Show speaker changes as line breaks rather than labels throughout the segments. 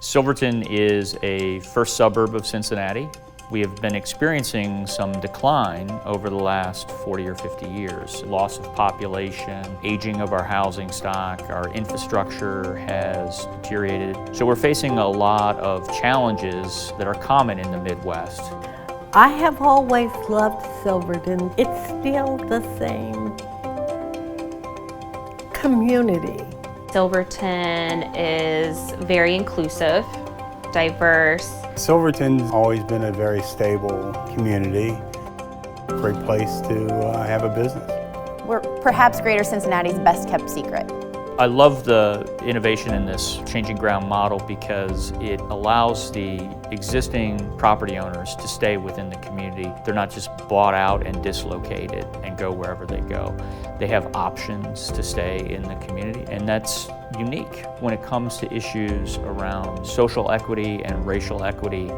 Silverton is a first suburb of Cincinnati. We have been experiencing some decline over the last 40 or 50 years. Loss of population, aging of our housing stock, our infrastructure has deteriorated. So we're facing a lot of challenges that are common in the Midwest.
I have always loved Silverton. It's still the same community.
Silverton is very inclusive, diverse.
Silverton's always been a very stable community, great place to have a business.
We're perhaps Greater Cincinnati's best kept secret.
I love the innovation in this changing ground model because it allows the existing property owners to stay within the community. They're not just bought out and dislocated and go wherever they go. They have options to stay in the community, and that's unique when it comes to issues around social equity and racial equity.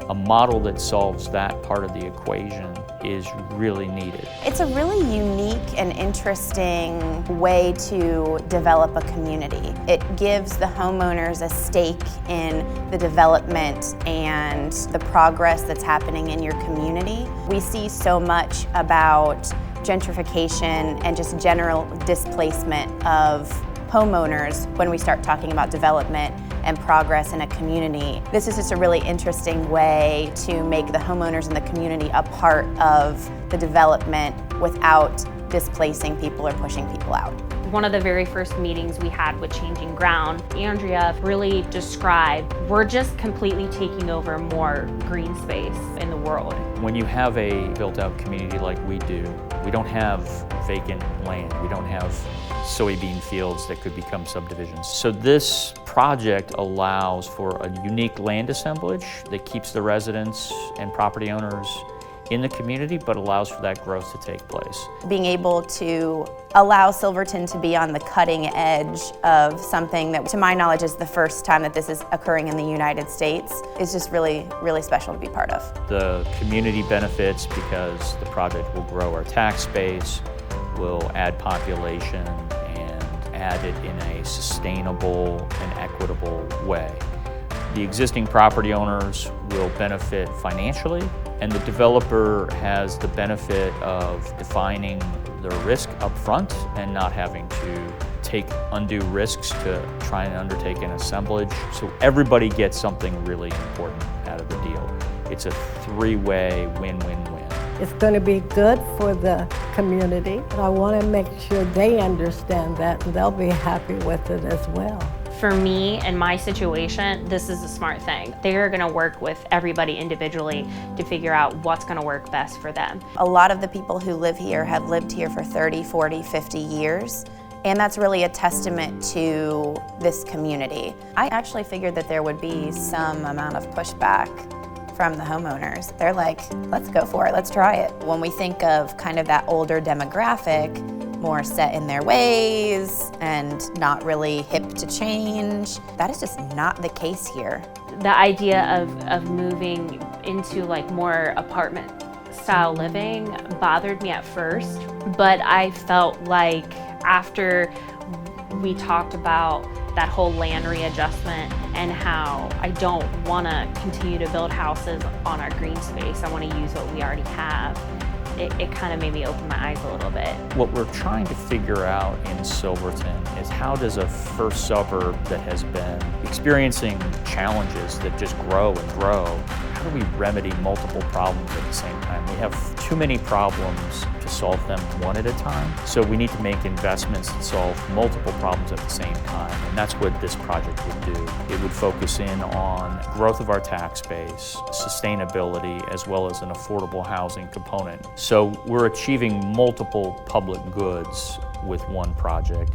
A model that solves that part of the equation is really needed.
It's a really unique and interesting way to develop a community. It gives the homeowners a stake in the development and the progress that's happening in your community. We see so much about gentrification and just general displacement of homeowners when we start talking about development and progress in a community. This is just a really interesting way to make the homeowners in the community a part of the development without displacing people or pushing people out.
One of the very first meetings we had with Changing Ground, Andrea really described, we're just completely taking over more green space in the world.
When you have a built-out community like we do, we don't have vacant land. We don't have soybean fields that could become subdivisions. So this project allows for a unique land assemblage that keeps the residents and property owners in the community, but allows for that growth to take place.
Being able to allow Silverton to be on the cutting edge of something that, to my knowledge, is the first time that this is occurring in the United States is just really, really special to be part of.
The community benefits because the project will grow our tax base, will add population, and add it in a sustainable and equitable way. The existing property owners will benefit financially, and the developer has the benefit of defining the risk up front and not having to take undue risks to try and undertake an assemblage. So everybody gets something really important out of the deal. It's a three-way win-win-win.
It's going to be good for the community, but I want to make sure they understand that and they'll be happy with it as well.
For me and my situation, this is a smart thing. They're gonna work with everybody individually to figure out what's gonna work best for them.
A lot of the people who live here have lived here for 30, 40, 50 years. And that's really a testament to this community. I actually figured that there would be some amount of pushback from the homeowners. They're like, let's go for it, let's try it. When we think of kind of that older demographic, more set in their ways and not really hip to change, that is just not the case here.
The idea of moving into like more apartment style living bothered me at first, but I felt like after we talked about that whole land readjustment and how I don't want to continue to build houses on our green space, I want to use what we already have. It kind of made me open my eyes a little bit.
What we're trying to figure out in Silverton is how does a first suburb that has been experiencing challenges that just grow and grow, how do we remedy multiple problems at the same time? We have too many problems to solve them one at a time, so we need to make investments that solve multiple problems at the same time, and that's what this project would do. It would focus in on growth of our tax base, sustainability, as well as an affordable housing component. So we're achieving multiple public goods with one project.